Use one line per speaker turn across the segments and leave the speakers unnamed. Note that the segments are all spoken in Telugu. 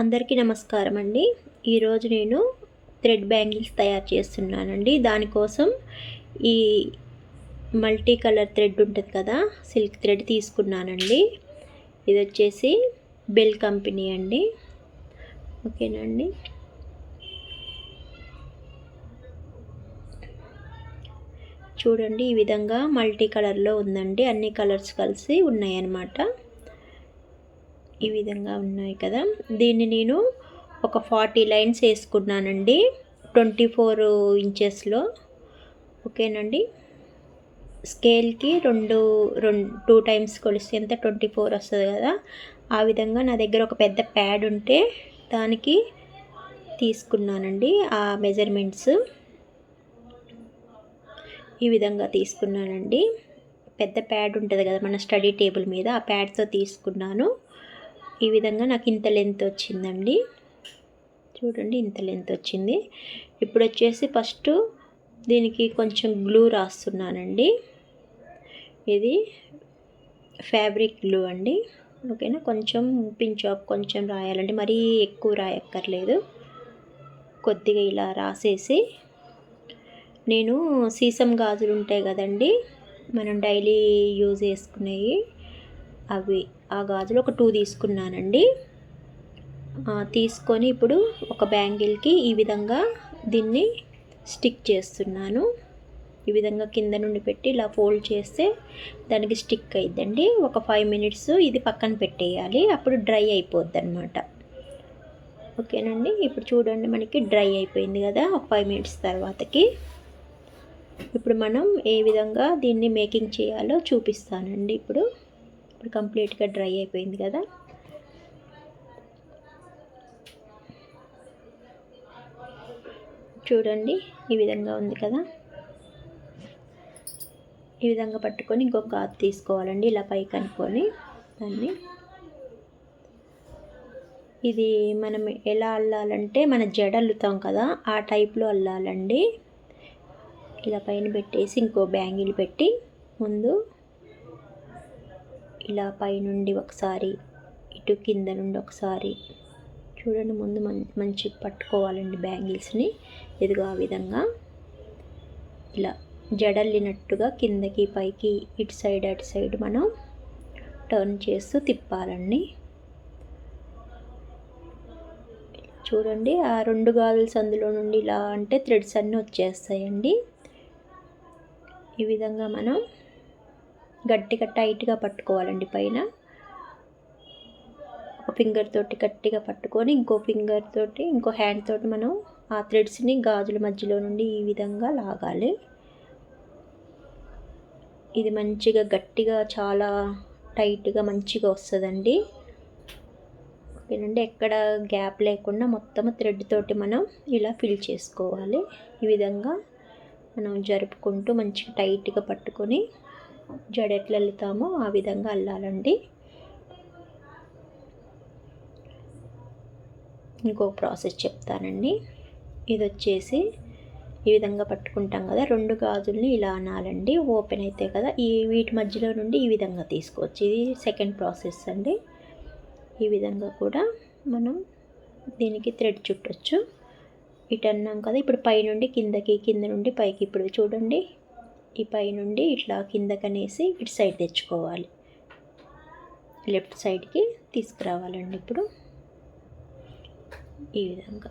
అందరికీ నమస్కారం అండి. ఈరోజు నేను థ్రెడ్ బ్యాంగిల్స్ తయారు చేస్తున్నానండి. దానికోసం ఈ మల్టీ కలర్ థ్రెడ్ ఉంటుంది కదా, సిల్క్ థ్రెడ్ తీసుకున్నానండి. ఇది వచ్చేసి బెల్ కంపెనీ అండి. ఓకేనండి. చూడండి, ఈ విధంగా మల్టీ కలర్లో ఉందండి. అన్ని కలర్స్ కలిసి ఉన్నాయన్నమాట. ఈ విధంగా ఉన్నాయి కదా. దీన్ని నేను ఒక 40 లైన్స్ వేసుకున్నానండి, 24 ఇంచెస్లో. ఓకేనండి. స్కేల్కి 2 టైమ్స్ కొలిస్తే ఎంత 24 వస్తుంది కదా. ఆ విధంగా నా దగ్గర ఒక పెద్ద ప్యాడ్ ఉంటే దానికి తీసుకున్నానండి ఆ మెజర్మెంట్స్. ఈ విధంగా తీసుకున్నానండి. పెద్ద ప్యాడ్ ఉంటుంది కదా మన స్టడీ టేబుల్ మీద, ఆ ప్యాడ్తో తీసుకున్నాను. ఈ విధంగా నాకు ఇంత లెంత్ వచ్చిందండి. చూడండి, ఇంత లెంత్ వచ్చింది. ఇప్పుడు వచ్చేసి ఫస్ట్ దీనికి కొంచెం గ్లూ రాస్తున్నానండి. ఇది ఫ్యాబ్రిక్ గ్లూ అండి. ఓకేనా. కొంచెం పించ్ ఆఫ్ కొంచెం రాయాలండి, మరీ ఎక్కువ రాయక్కర్లేదు. కొద్దిగా ఇలా రాసేసి, నేను సీసం గాజులు ఉంటాయి కదండి, మనం డైలీ యూజ్ చేసుకునేవి, అవి ఆ గాజులు ఒక 2 తీసుకున్నానండి. తీసుకొని ఇప్పుడు ఒక బ్యాంగిల్కి ఈ విధంగా దీన్ని స్టిక్ చేస్తున్నాను. ఈ విధంగా కింద నుండి పెట్టి ఇలా ఫోల్డ్ చేస్తే దానికి స్టిక్ అయిద్దండి. ఒక 5 మినిట్స్ ఇది పక్కన పెట్టేయాలి, అప్పుడు డ్రై అయిపోద్ది అనమాట. ఓకేనండి. ఇప్పుడు చూడండి, మనకి డ్రై అయిపోయింది కదా. ఒక 5 మినిట్స్ తర్వాతకి ఇప్పుడు మనం ఏ విధంగా దీన్ని మేకింగ్ చేయాలో చూపిస్తానండి. ఇప్పుడు కంప్లీట్గా డ్రై అయిపోయింది కదా. చూడండి, ఈ విధంగా ఉంది కదా. ఈ విధంగా పట్టుకొని ఇంకొక గాజు తీసుకోవాలండి, ఇలా పైకి అనుకొని దాన్ని. ఇది మనం ఎలా అల్లాలంటే, మన జడ అల్లుతాం కదా ఆ టైప్లో అల్లాలండి. ఇలా పైన పెట్టేసి ఇంకో బ్యాంగిల్ పెట్టి ముందు ఇలా పైనుండి ఒకసారి, ఇటు కింద నుండి ఒకసారి. చూడండి, ముందు మంచి పట్టుకోవాలండి బ్యాంగిల్స్ని. ఇదిగో ఆ విధంగా ఇలా జడల్లినట్టుగా కిందకి పైకి, ఇటు సైడ్ అటు సైడ్ మనం టర్న్ చేస్తూ తిప్పాలండి. చూడండి, ఆ 2 గాజుల్స్ అందులో నుండి ఇలా అంటే థ్రెడ్స్ అన్నీ వచ్చేస్తాయండి. ఈ విధంగా మనం గట్టిగా టైట్గా పట్టుకోవాలండి. పైన ఒక ఫింగర్ తోటి గట్టిగా పట్టుకొని, ఇంకో ఫింగర్ తోటి, ఇంకో హ్యాండ్ తోటి మనం ఆ థ్రెడ్స్ని గాజుల మధ్యలో నుండి ఈ విధంగా లాగాలి. ఇది మంచిగా గట్టిగా, చాలా టైట్గా మంచిగా వస్తుందండి. ఓకేనండి. ఎక్కడ గ్యాప్ లేకుండా మొత్తం థ్రెడ్ తోటి మనం ఇలా ఫిల్ చేసుకోవాలి. ఈ విధంగా మనం జరుపుకుంటూ మంచిగా టైట్గా పట్టుకొని జడ ఎట్లా అల్లుతామో ఆ విధంగా అల్లాలండి. ఇంకో ప్రాసెస్ చెప్తానండి. ఇది వచ్చేసి ఈ విధంగా పట్టుకుంటాం కదా, 2 గాజుల్ని ఇలా అనాలండి. ఓపెన్ అయితే కదా, వీటి మధ్యలో నుండి ఈ విధంగా తీసుకోవచ్చు. ఇది సెకండ్ ప్రాసెస్ అండి. ఈ విధంగా కూడా మనం దీనికి థ్రెడ్ చుట్టొచ్చు. ఇటు అన్నాం కదా, ఇప్పుడు పైనుండి కిందకి, కింద నుండి పైకి. ఇప్పుడు చూడండి, ఈ పైనుండి ఇట్లా కిందకనేసి ఇటు సైడ్ తెచ్చుకోవాలి, లెఫ్ట్ సైడ్కి తీసుకురావాలండి. ఇప్పుడు ఈ విధంగా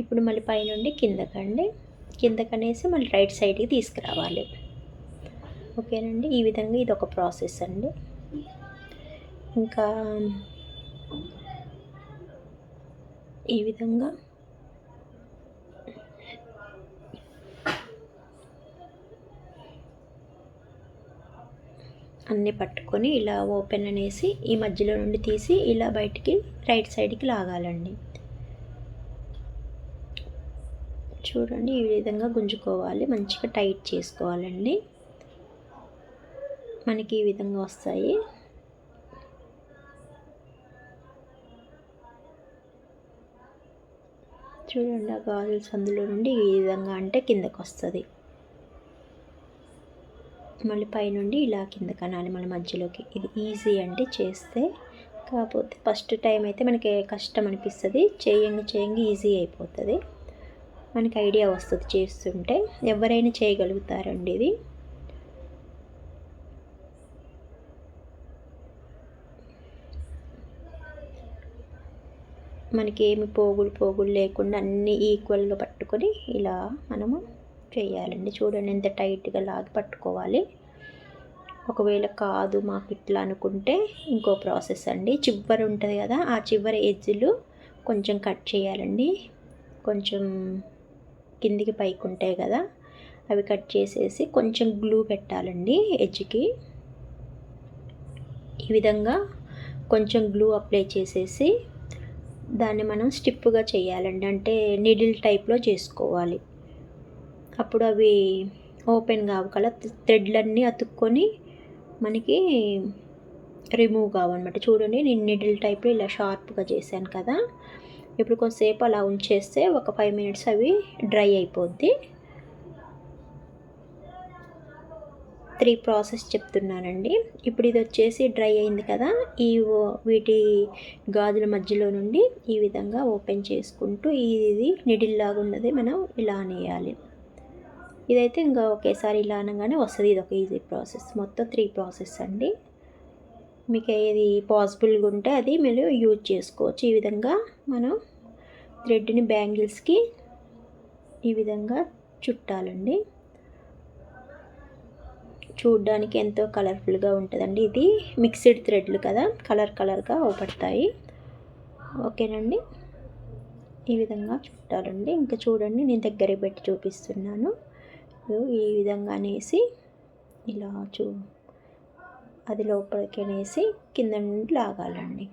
ఇప్పుడు మళ్ళీ పైనుండి కిందకనేసి మళ్ళీ రైట్ సైడ్కి తీసుకురావాలి. ఓకేనండి. ఈ విధంగా ఇది ఒక ప్రాసెస్ అండి. ఇంకా ఈ విధంగా అన్నీ పట్టుకొని ఇలా ఓపెన్ అనేసి ఈ మధ్యలో నుండి తీసి ఇలా బయటికి రైట్ సైడ్కి లాగాలండి. చూడండి, ఈ విధంగా గుంజుకోవాలి, మంచిగా టైట్ చేసుకోవాలండి. మనకి ఈ విధంగా వస్తాయి. చూడండి, ఆ గాజుల్స్ అందులో నుండి ఈ విధంగా అంటే కిందకు వస్తుంది. మళ్ళీ పైనుండి ఇలా కింద కనాలి మన మధ్యలోకి. ఇది ఈజీ అండి చేస్తే. కాకపోతే ఫస్ట్ టైం అయితే మనకి కష్టం అనిపిస్తుంది, చేయంగా ఈజీ అయిపోతుంది, మనకి ఐడియా వస్తుంది చేస్తుంటే. ఎవరైనా చేయగలుగుతారండి ఇది. మనకి ఏమి పోగులు లేకుండా అన్నీ ఈక్వల్గా పట్టుకొని ఇలా మనము చేయాలండి. చూడండి ఎంత టైట్గా లాగి పట్టుకోవాలి. ఒకవేళ కాదు మాకు ఇట్లా అనుకుంటే ఇంకో ప్రాసెస్ అండి. చివరి ఉంటుంది కదా, ఆ చివరి ఎడ్జ్లు కొంచెం కట్ చేయాలండి. కొంచెం కిందికి పైకి ఉంటాయి కదా, అవి కట్ చేసేసి కొంచెం గ్లూ పెట్టాలండి ఎడ్జ్కి. ఈ విధంగా కొంచెం గ్లూ అప్లై చేసేసి దాన్ని మనం స్టిప్గా చేయాలండి. అంటే నీడిల్ టైప్లో చేసుకోవాలి. అప్పుడు అవి ఓపెన్ కావు కదా, థ్రెడ్లన్నీ అతుక్కొని మనకి రిమూవ్ కావన్నమాట. చూడండి నేను నీడిల్ టైప్లో ఇలా షార్ప్గా చేశాను కదా. ఇప్పుడు కొంతసేపు అలా ఉంచేస్తే ఒక 5 మినిట్స్ అవి డ్రై అయిపోద్ది. 3 ప్రాసెస్ చెప్తున్నానండి. ఇప్పుడు ఇది వచ్చేసి డ్రై అయింది కదా, వీటి గాజుల మధ్యలో నుండి ఈ విధంగా ఓపెన్ చేసుకుంటూ ఇది నిడిల్ లాగా ఉన్నది మనం ఇలా అనేయాలి. ఇదైతే ఇంకా ఒకేసారి ఇలా అనగానే వస్తుంది. ఇది ఒక ఈజీ ప్రాసెస్. మొత్తం 3 ప్రాసెస్ అండి. మీకు ఏది పాసిబుల్గా ఉంటే అది మీరు యూజ్ చేసుకోవచ్చు. ఈ విధంగా మనం థ్రెడ్ని బ్యాంగిల్స్కి ఈ విధంగా చుట్టాలండి. చూడ్డానికి ఎంతో కలర్ఫుల్గా ఉంటుందండి. ఇది మిక్స్డ్ థ్రెడ్లు కదా, కలర్గా అవపడతాయి. ఓకేనండి, ఈ విధంగా చుట్టాలండి. ఇంకా చూడండి నేను దగ్గరికి పెట్టి చూపిస్తున్నాను. ఈ విధంగా అనేసి ఇలా అది లోపలికి అనేసి కింద నుండి లాగాలండి.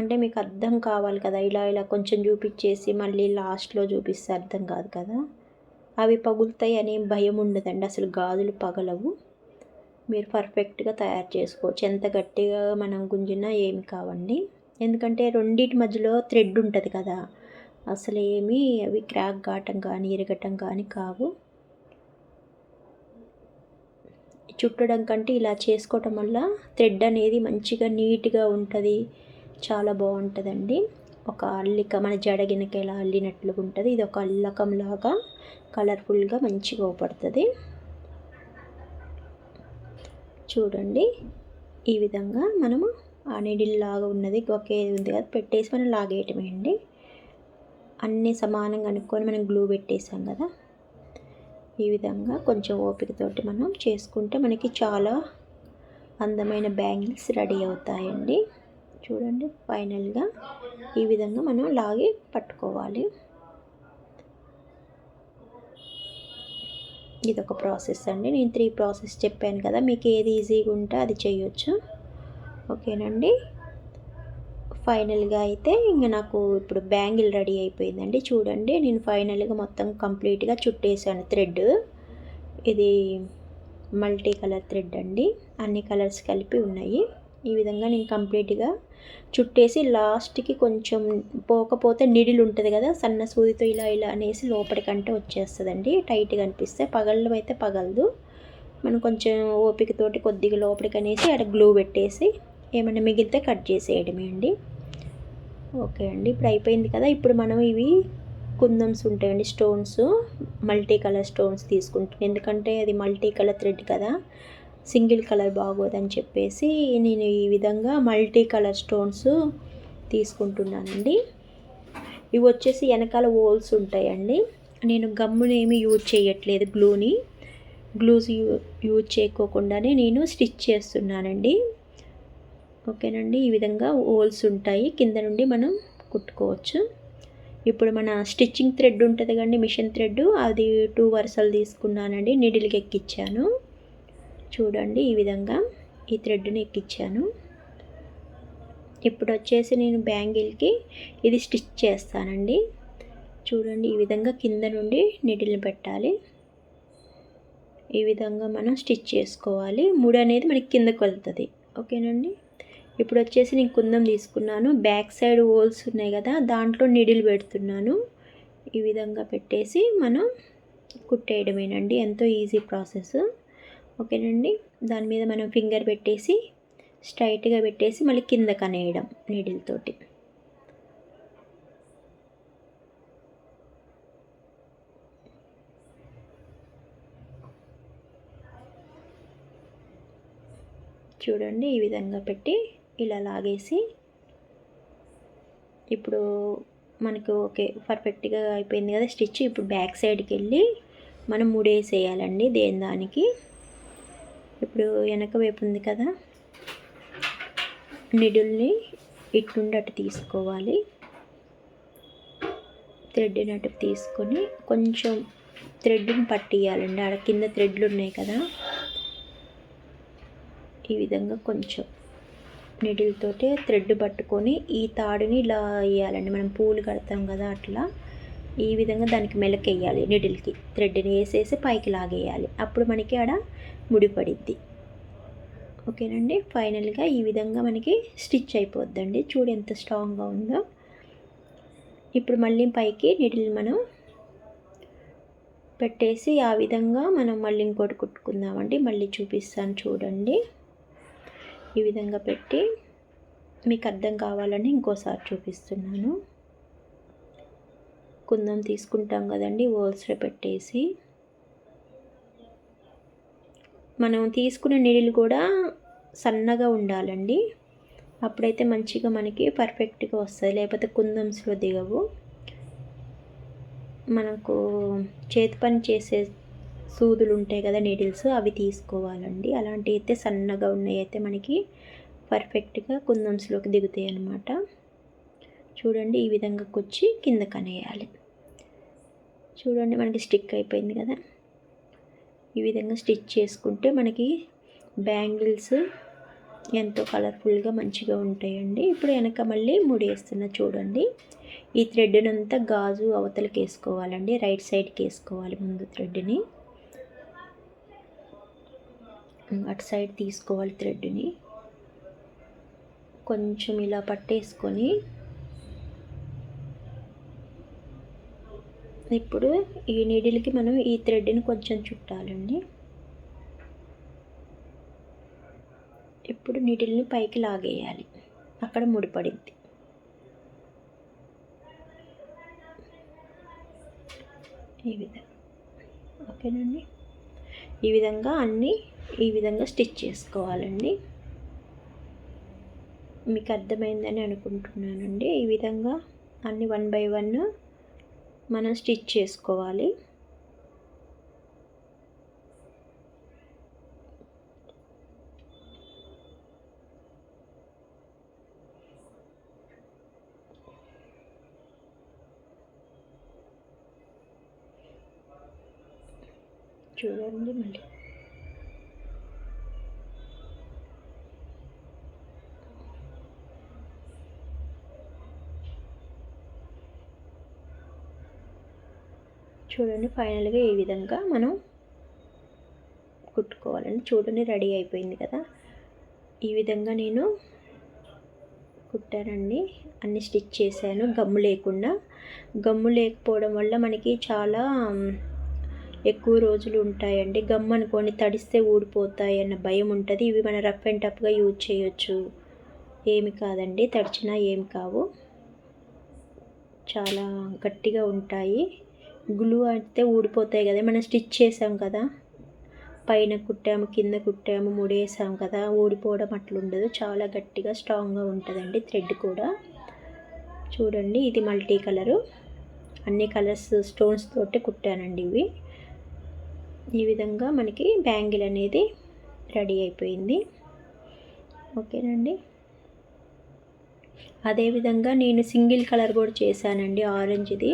అంటే మీకు అర్థం కావాలి కదా, ఇలా కొంచెం చూపించేసి మళ్ళీ లాస్ట్లో చూపిస్తే అర్థం కాదు కదా. అవి పగులుతాయి అనే భయం ఉండదండి, అసలు గాజులు పగలవు. మీరు పర్ఫెక్ట్గా తయారు చేసుకోవచ్చు. ఎంత గట్టిగా మనం గుంజినా ఏమి కావండి, ఎందుకంటే రెండింటి మధ్యలో థ్రెడ్ ఉంటుంది కదా, అసలు ఏమీ అవి క్రాక్ కావటం కానీ ఇరగటం కానీ కావు. చుట్టడం కంటే ఇలా చేసుకోవటం వల్ల థ్రెడ్ అనేది మంచిగా నీట్గా ఉంటుంది, చాలా బాగుంటుందండి. ఒక అల్లిక మన జడగినకి ఎలా అల్లినట్లుగా ఉంటుంది. ఇది ఒక అల్లకంలాగా కలర్ఫుల్గా మంచిగా అవపడుతుంది. చూడండి ఈ విధంగా మనము ఆ నీడిల్ లాగా ఉన్నది ఒకే ఉంది కదా పెట్టేసి మనం లాగేయటమే అండి. అన్నీ సమానంగా అనుకొని మనం గ్లూ పెట్టేసాం కదా, ఈ విధంగా కొంచెం ఓపికతోటి మనం చేసుకుంటే మనకి చాలా అందమైన బ్యాంగిల్స్ రెడీ అవుతాయండి. చూడండి ఫైనల్గా ఈ విధంగా మనం లాగి పట్టుకోవాలి. ఇది ఒక ప్రాసెస్ అండి. నేను 3 ప్రాసెస్ చెప్పాను కదా, మీకు ఏది ఈజీగా ఉంటే అది చేయొచ్చు. ఓకేనండి, ఫైనల్గా అయితే ఇంకా నాకు ఇప్పుడు బ్యాంగిల్ రెడీ అయిపోయిందండి. చూడండి నేను ఫైనల్గా మొత్తం కంప్లీట్గా చుట్టేసాను థ్రెడ్. ఇది మల్టీ కలర్ థ్రెడ్ అండి, అన్ని కలర్స్ కలిపి ఉన్నాయి. ఈ విధంగా నేను కంప్లీట్గా చుట్టేసి లాస్ట్కి కొంచెం పోకపోతే నిడిల్ ఉంటుంది కదా, సన్న సూదితో ఇలా అనేసి లోపలికంటే వచ్చేస్తుందండి. టైట్గా అనిపిస్తే పగలడం అయితే పగలదు. మనం కొంచెం ఓపికతోటి కొద్దిగా లోపలికి అనేసి అక్కడ గ్లూ పెట్టేసి ఏమైనా మిగిలితే కట్ చేసేయడమే అండి. ఓకే అండి, ఇప్పుడు అయిపోయింది కదా. ఇప్పుడు మనం ఇవి కుందన్స్ ఉంటాయండి, స్టోన్స్, మల్టీ కలర్ స్టోన్స్ తీసుకుంటాను. ఎందుకంటే అది మల్టీ కలర్ థ్రెడ్ కదా, సింగిల్ కలర్ బాగోదని చెప్పేసి నేను ఈ విధంగా మల్టీ కలర్ స్టోన్స్ తీసుకుంటున్నానండి. ఇవి వచ్చేసి వెనకాల హోల్స్ ఉంటాయండి. నేను గమ్మునేమి యూజ్ చేయట్లేదు, గ్లూస్ యూజ్ చేయకోకుండానే నేను స్టిచ్ చేస్తున్నానండి. ఓకేనండి, ఈ విధంగా హోల్స్ ఉంటాయి, కింద నుండి మనం కుట్టుకోవచ్చు. ఇప్పుడు మన స్టిచ్చింగ్ థ్రెడ్ ఉంటుంది కండి, మిషన్ థ్రెడ్, అది 2 వరుసలు తీసుకున్నానండి, నీడిల్కి ఎక్కించాను. చూడండి ఈ విధంగా ఈ థ్రెడ్ని ఎక్కించాను. ఇప్పుడు వచ్చేసి నేను బ్యాంగిల్కి ఇది స్టిచ్ చేస్తానండి. చూడండి ఈ విధంగా కింద నుండి నీడిల్ని పెట్టాలి. ఈ విధంగా మనం స్టిచ్ చేసుకోవాలి. ముడి అనేది మనకి కిందకు వెళ్తుంది. ఓకేనండి, ఇప్పుడు వచ్చేసి నేను కుందం తీసుకున్నాను. బ్యాక్ సైడ్ హోల్స్ ఉన్నాయి కదా, దాంట్లో నీడిల్ పెడుతున్నాను. ఈ విధంగా పెట్టేసి మనం కుట్టేయడమేనండి, ఎంతో ఈజీ ప్రాసెస్. ఓకేనండి. దాని మీద మనం ఫింగర్ పెట్టేసి స్ట్రైట్గా పెట్టేసి మళ్ళీ కిందకి అనేయడం నీడిల్ తోటి. చూడండి, ఈ విధంగా పెట్టి ఇలా లాగేసి ఇప్పుడు మనకు ఓకే పర్ఫెక్ట్గా అయిపోయింది కదా స్టిచ్. ఇప్పుడు బ్యాక్ సైడ్కి వెళ్ళి మనం ముడేసేయాలండి దేని దానికి. ఇప్పుడు వెనక వైపు ఉంది కదా, నిడుల్ని ఇటు నుండి అటు తీసుకోవాలి. థ్రెడ్ని అటు తీసుకొని కొంచెం థ్రెడ్ని పట్టియాలండి. ఆడ కింద థ్రెడ్లు ఉన్నాయి కదా, ఈ విధంగా కొంచెం నీడిల్తోటి థ్రెడ్ పట్టుకొని ఈ తాడుని ఇలా వేయాలండి. మనం పూలు కడతాం కదా అట్లా ఈ విధంగా దానికి మెలకేయాలి. నీడిల్కి థ్రెడ్ని వేసేసి పైకి లాగేయాలి. అప్పుడు మనకి ఆడ ముడిపడిద్ది. ఓకేనండి. ఫైనల్గా ఈ విధంగా మనకి స్టిచ్ అయిపోద్దండి. చూడు ఎంత స్ట్రాంగ్గా ఉందో. ఇప్పుడు మళ్ళీ పైకి నీడిల్ మనం పెట్టేసి ఆ విధంగా మనం మళ్ళీ ఇంకోటి కుట్టుకుందామండి. మళ్ళీ చూపిస్తాను చూడండి. ఈ విధంగా పెట్టి మీకు అర్థం కావాలని ఇంకోసారి చూపిస్తున్నాను. కుందం తీసుకుంటాం కదండి, హోల్స్లో పెట్టేసి మనం తీసుకునే నీడిల్ కూడా సన్నగా ఉండాలండి. అప్పుడైతే మంచిగా మనకి పర్ఫెక్ట్గా వస్తుంది, లేకపోతే కుందమ్స్లో దిగవు. మనకు చేతి పని చేసే సూదులు ఉంటాయి కదా నీడిల్స్, అవి తీసుకోవాలండి. అలాంటివి అయితే సన్నగా ఉన్నాయి అయితే మనకి పర్ఫెక్ట్గా కుందమ్స్లోకి దిగుతాయి అన్నమాట. చూడండి, ఈ విధంగా కుచ్చి కింద కనేయాలి. చూడండి, మనకి స్టిక్ అయిపోయింది కదా. ఈ విధంగా స్టిచ్ చేసుకుంటే మనకి బ్యాంగిల్స్ ఎంతో కలర్ఫుల్గా మంచిగా ఉంటాయండి. ఇప్పుడు వెనక మళ్ళీ ముడేస్తున్నా చూడండి. ఈ థ్రెడ్నంతా గాజు అవతలకి వేసుకోవాలండి, రైట్ సైడ్కి వేసుకోవాలి. ముందు థ్రెడ్ని అటు సైడ్ తీసుకోవాలి. థ్రెడ్ని కొంచెం ఇలా పట్టేసుకొని ఇప్పుడు ఈ నీడిల్కి మనం ఈ థ్రెడ్ని కొంచెం చుట్టాలండి. ఇప్పుడు నీడిల్ని పైకి లాగేయాలి, అక్కడ ముడిపడింది. ఈ విధంగా ఓకేనండి. ఈ విధంగా అన్నీ ఈ విధంగా స్టిచ్ చేసుకోవాలండి. మీకు అర్థమైందని అనుకుంటున్నానండి. ఈ విధంగా అన్ని 1 by 1 మనం స్టిచ్ చేసుకోవాలి. చూడండి, మళ్ళీ చూడండి. ఫైనల్గా ఈ విధంగా మనం కుట్టుకోవాలండి. చూడండి, రెడీ అయిపోయింది కదా. ఈ విధంగా నేను కుట్టానండి, అన్ని స్టిచ్ చేశాను గమ్ము లేకుండా. గమ్ము లేకపోవడం వల్ల మనకి చాలా ఎక్కువ రోజులు ఉంటాయండి. గమ్ అనుకోని తడిస్తే ఊడిపోతాయి అన్న భయం ఉంటుంది. ఇవి మన రఫ్ అండ్ టఫ్గా యూజ్ చేయొచ్చు, ఏమి కాదండి, తడిచినా ఏమి కావు, చాలా గట్టిగా ఉంటాయి. గ్లూ అయితే ఊడిపోతాయి కదా, మనం స్టిచ్ చేసాం కదా, పైన కుట్టాము కింద కుట్టాము ముడేసాం కదా, ఊడిపోవడం అట్లుండదు. చాలా గట్టిగా స్ట్రాంగ్గా ఉంటుందండి. థ్రెడ్ కూడా చూడండి, ఇది మల్టీ కలరు, అన్ని కలర్స్ స్టోన్స్ తోటి కుట్టానండి ఇవి. ఈ విధంగా మనకి బ్యాంగిల్ అనేది రెడీ అయిపోయింది. ఓకేనండి. అదేవిధంగా నేను సింగిల్ కలర్ కూడా చేశానండి, ఆరెంజ్ది.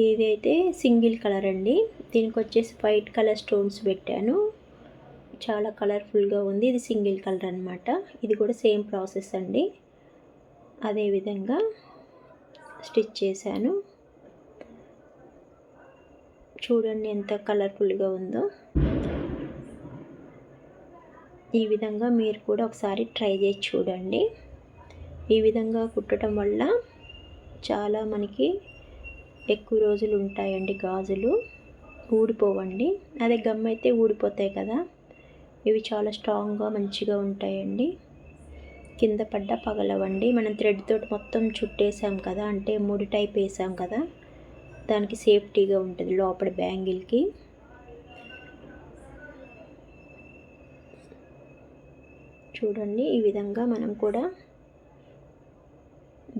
ఇదైతే సింగిల్ కలర్ అండి. దీనికి వచ్చేసి వైట్ కలర్ స్టోన్స్ పెట్టాను, చాలా కలర్ఫుల్గా ఉంది. ఇది సింగిల్ కలర్ అనమాట. ఇది కూడా సేమ్ ప్రాసెస్ అండి. అదేవిధంగా స్టిచ్ చేశాను. చూడండి ఎంత కలర్ఫుల్గా ఉందో. ఈ విధంగా మీరు కూడా ఒకసారి ట్రై చేసి చూడండి. ఈ విధంగా కుట్టడం వల్ల చాలా మనకి ఎక్కువ రోజులు ఉంటాయండి గాజులు. ఊడిపోవండి. అదే గమ్ అయితే ఊడిపోతాయి కదా. ఇవి చాలా స్ట్రాంగ్గా మంచిగా ఉంటాయండి. కింద పడ్డ పగలవండి. మనం థ్రెడ్ తోటి మొత్తం చుట్టేసాం కదా, అంటే ముడి టైప్ వేసాం కదా, దానికి సేఫ్టీగా ఉంటుంది లోపల బ్యాంగిల్కి. చూడండి, ఈ విధంగా మనం కూడా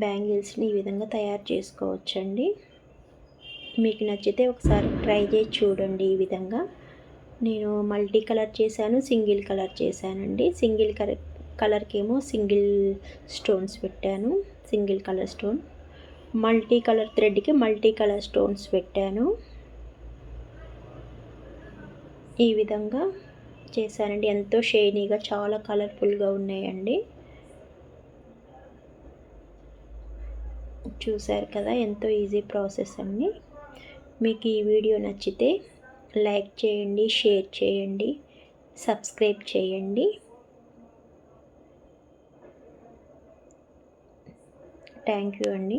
బ్యాంగిల్స్ని ఈ విధంగా తయారు చేసుకోవచ్చండి. మీకు నచ్చితే ఒకసారి ట్రై చేసి చూడండి. ఈ విధంగా నేను మల్టీ కలర్ చేశాను, సింగిల్ కలర్ చేశానండి. సింగిల్ కలర్కేమో సింగిల్ స్టోన్స్ పెట్టాను, single colour stone. Multi colour థ్రెడ్కి మల్టీ కలర్ స్టోన్స్ పెట్టాను. ఈ విధంగా చేశానండి. ఎంతో షైనీగా చాలా కలర్ఫుల్గా ఉన్నాయండి. చూశారు కదా, ఎంతో ఈజీ ప్రాసెస్ అండి. మీకు ఈ వీడియో నచ్చితే లైక్ చేయండి, షేర్ చేయండి, సబ్స్క్రైబ్ చేయండి. థ్యాంక్ యూ అండి.